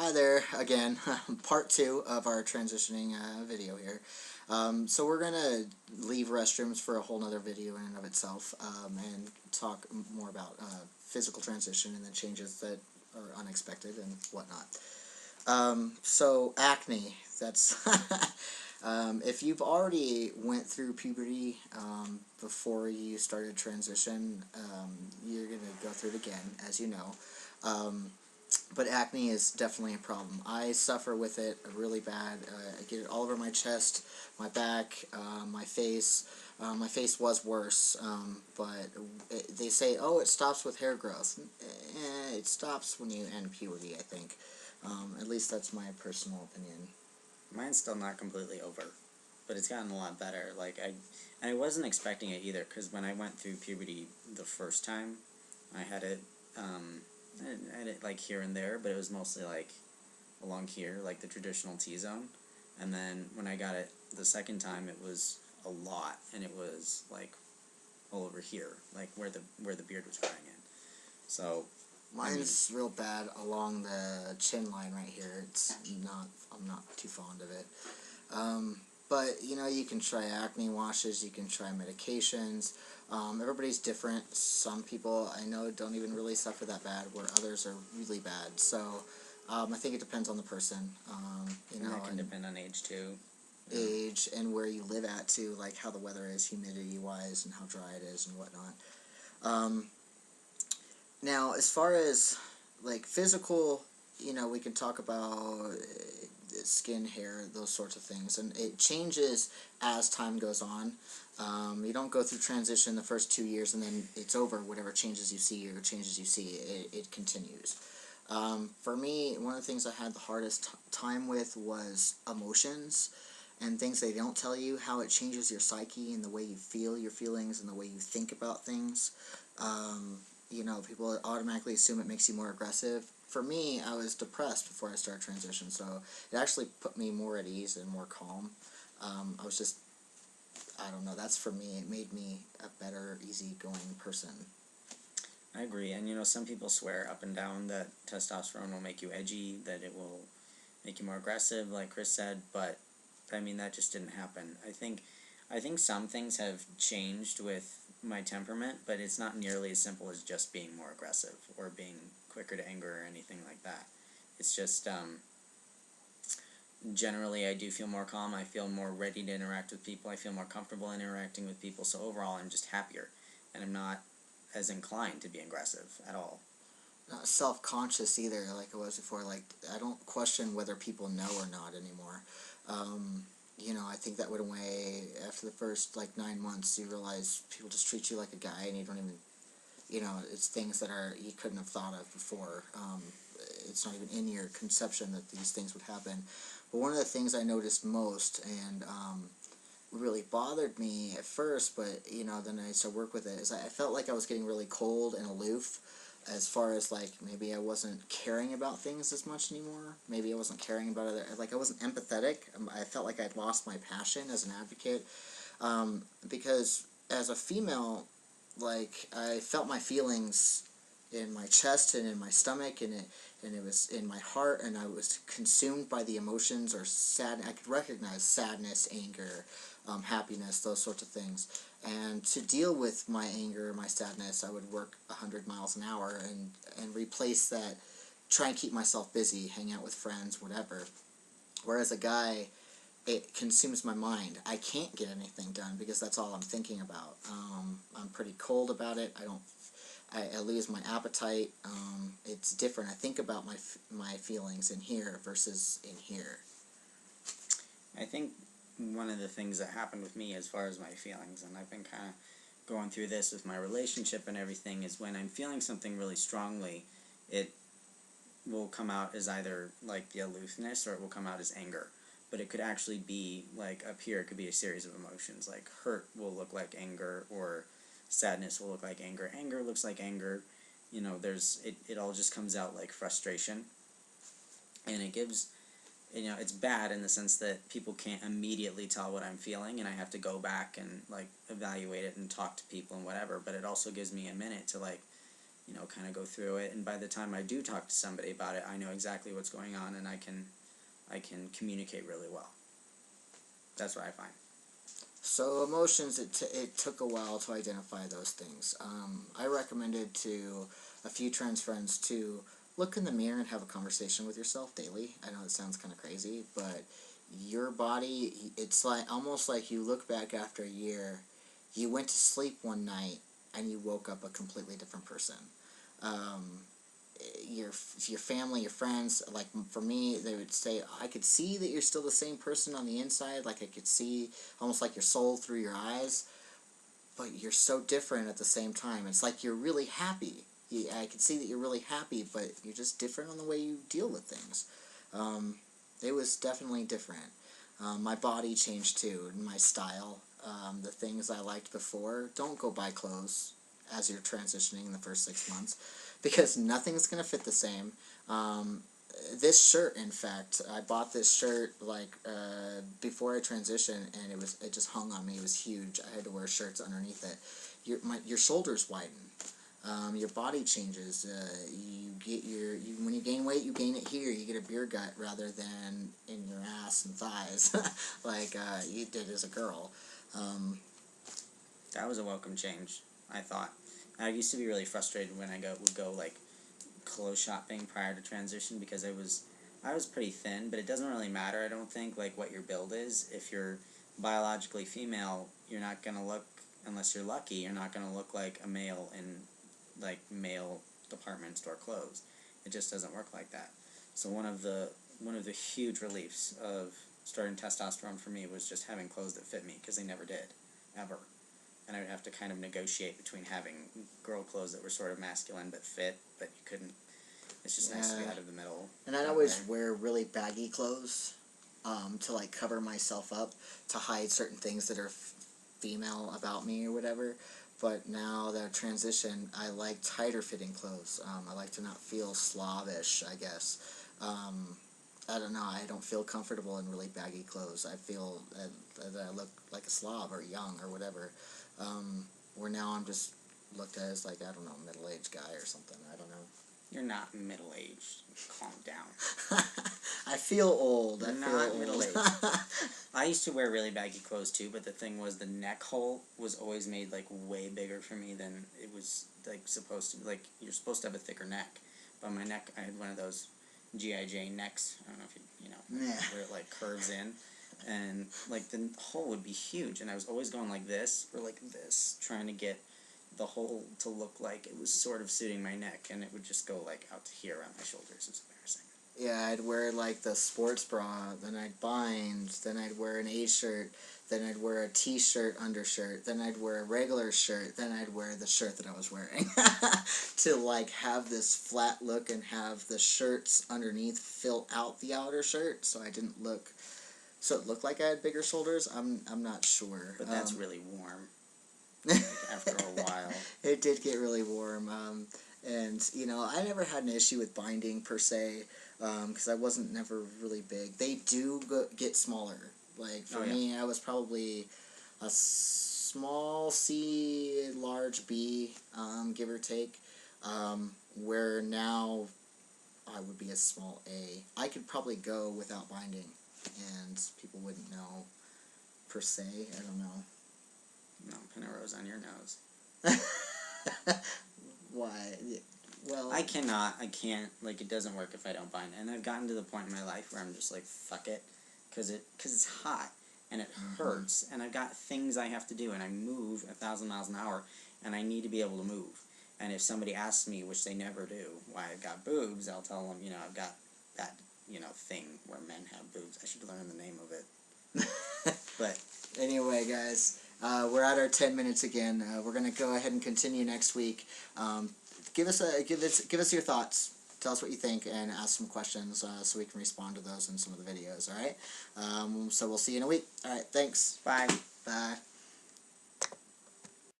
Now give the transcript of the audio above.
Hi there again, part 2 of our transitioning video here. So we're going to leave restrooms for a whole nother video in and of itself and talk more about physical transition and the changes that are unexpected and whatnot. So acne, that's if you've already went through puberty before you started transition, you're going to go through it again, as you know. But acne is definitely a problem. I suffer with it really bad. I get it all over my chest, my back, my face. My face was worse, but they say, oh, it stops with hair growth. It stops when you end puberty, I think. At least that's my personal opinion. Mine's still not completely over, but it's gotten a lot better. I wasn't expecting it either, because when I went through puberty the first time, I had it, like here and there, but it was mostly like along here, like the traditional T-zone. And then when I got it the second time, it was a lot, and it was like all over here, like where the beard was growing in. So mine's real bad along the chin line right here. I'm not too fond of it. But, you know, you can try acne washes, you can try medications. Everybody's different. Some people I know don't even really suffer that bad, where others are really bad. So, I think it depends on the person. You know, that can depend on age, too. Age and where you live at, too, like how the weather is, humidity-wise, and how dry it is and whatnot. Now, as far as, like, physical, you know, we can talk about skin, hair, those sorts of things, and it changes as time goes on. You don't go through transition the first 2 years and then it's over. Whatever changes you see it continues. For me, one of the things I had the hardest time with was emotions and things they don't tell you, how it changes your psyche and the way you feel your feelings and the way you think about things. You know, people automatically assume it makes you more aggressive. For me, I was depressed before I started transition, so it actually put me more at ease and more calm. I was just, I don't know, that's for me. It made me a better, easygoing person. I agree, and you know, some people swear up and down that testosterone will make you edgy, that it will make you more aggressive, like Chris said, but I mean, that just didn't happen. I think some things have changed with my temperament, but it's not nearly as simple as just being more aggressive or being quicker to anger or anything like that. It's just, generally I do feel more calm, I feel more ready to interact with people, I feel more comfortable interacting with people, so overall I'm just happier, and I'm not as inclined to be aggressive at all. Not self-conscious either, like I was before. Like, I don't question whether people know or not anymore. You know, I think that went away after the first, 9 months. You realize people just treat you like a guy, and you don't even, you know, it's things that you couldn't have thought of before. It's not even in your conception that these things would happen. But one of the things I noticed most, and really bothered me at first, but, you know, then I started to work with it, is I felt like I was getting really cold and aloof, as far as, maybe I wasn't caring about things as much anymore. Maybe I wasn't caring about other, I wasn't empathetic. I felt like I'd lost my passion as an advocate, because as a female, I felt my feelings in my chest and in my stomach, and it was in my heart, and I was consumed by the emotions, or sad. I could recognize sadness, anger, happiness, those sorts of things. And to deal with my anger, my sadness, I would work 100 miles an hour and replace that, try and keep myself busy, hang out with friends, whatever. Whereas a guy, it consumes my mind. I can't get anything done because that's all I'm thinking about. I'm pretty cold about it. I lose my appetite. It's different. I think about my feelings in here versus in here. I think one of the things that happened with me as far as my feelings, and I've been kind of going through this with my relationship and everything, is when I'm feeling something really strongly, it will come out as either like the aloofness, or it will come out as anger. But it could actually be, like, up here, it could be a series of emotions. Like, hurt will look like anger, or sadness will look like anger. Anger looks like anger. You know, it all just comes out like frustration. And it gives, you know, it's bad in the sense that people can't immediately tell what I'm feeling, and I have to go back and, evaluate it and talk to people and whatever. But it also gives me a minute to, kind of go through it. And by the time I do talk to somebody about it, I know exactly what's going on, and I can communicate really well. That's what I find. So emotions, it took a while to identify those things. I recommended to a few trans friends to look in the mirror and have a conversation with yourself daily. I know it sounds kind of crazy, but your body, it's like almost like you look back after a year, you went to sleep one night and you woke up a completely different person. Um, your family, your friends, like for me, they would say, I could see that you're still the same person on the inside, like I could see almost like your soul through your eyes, but you're so different at the same time. It's like you're really happy. I can see that you're really happy, but you're just different on the way you deal with things. It was definitely different. My body changed too, and my style. The things I liked before, don't go buy clothes as you're transitioning in the first 6 months, because nothing's going to fit the same. This shirt, in fact, I bought this shirt like before I transitioned, and it just hung on me. It was huge. I had to wear shirts underneath it. Your shoulders widen. Your body changes. When you gain weight, you gain it here. You get a beer gut rather than in your ass and thighs, like you did as a girl. That was a welcome change, I thought. I used to be really frustrated when I would go like clothes shopping prior to transition, because I was pretty thin, but it doesn't really matter, I don't think, like what your build is. If you're biologically female, you're not gonna look, unless you're lucky, you're not gonna look like a male in like male department store clothes. It just doesn't work like that. So one of the huge reliefs of starting testosterone for me was just having clothes that fit me, because they never did, ever. And I would have to kind of negotiate between having girl clothes that were sort of masculine but fit, but you couldn't. It's just nice to be out of the middle. And I'd always wear really baggy clothes to like cover myself up, to hide certain things that are female about me or whatever. But now that I've transitioned, I like tighter fitting clothes. I like to not feel Slavish, I guess. I don't know, I don't feel comfortable in really baggy clothes. I feel that I look like a Slav or young or whatever. Where now I'm just looked at as like, I don't know, middle-aged guy or something. I don't know. You're not middle-aged. Calm down. I feel old. You're not middle-aged. I used to wear really baggy clothes too, but the thing was the neck hole was always made like way bigger for me than it was like supposed to be. Like, you're supposed to have a thicker neck, but my neck, I had one of those G.I. Jane necks. I don't know if you know, where it like curves in. And like the hole would be huge, and I was always going like this or like this, trying to get the hole to look like it was sort of suiting my neck, and it would just go like out to here around my shoulders. It was embarrassing. Yeah, I'd wear like the sports bra, then I'd bind, then I'd wear an A-shirt, then I'd wear a T-shirt undershirt, then I'd wear a regular shirt, then I'd wear the shirt that I was wearing to like have this flat look and have the shirts underneath fill out the outer shirt, so I didn't look. So it looked like I had bigger shoulders. I'm not sure. But that's really warm. Like, after a while. It did get really warm. And, you know, I never had an issue with binding per se, because I wasn't never really big. They do get smaller. Like, for me, I was probably a small C, large B, give or take, where now I would be a small A. I could probably go without binding, and people wouldn't know per se. I don't know. No, Pinarose on your nose. Why? Well, I can't, like, it doesn't work if I don't bind. And I've gotten to the point in my life where I'm just like, fuck it, because it's hot, and it hurts, and I've got things I have to do, and I move 1,000 miles an hour, and I need to be able to move. And if somebody asks me, which they never do, why I've got boobs, I'll tell them, you know, I've got that, you know, thing where men have boobs. I should learn the name of it. But anyway, guys, we're at our 10 minutes again. We're gonna go ahead and continue next week. Give us your thoughts. Tell us what you think, and ask some questions so we can respond to those in some of the videos. All right. So we'll see you in a week. All right. Thanks. bye. Bye.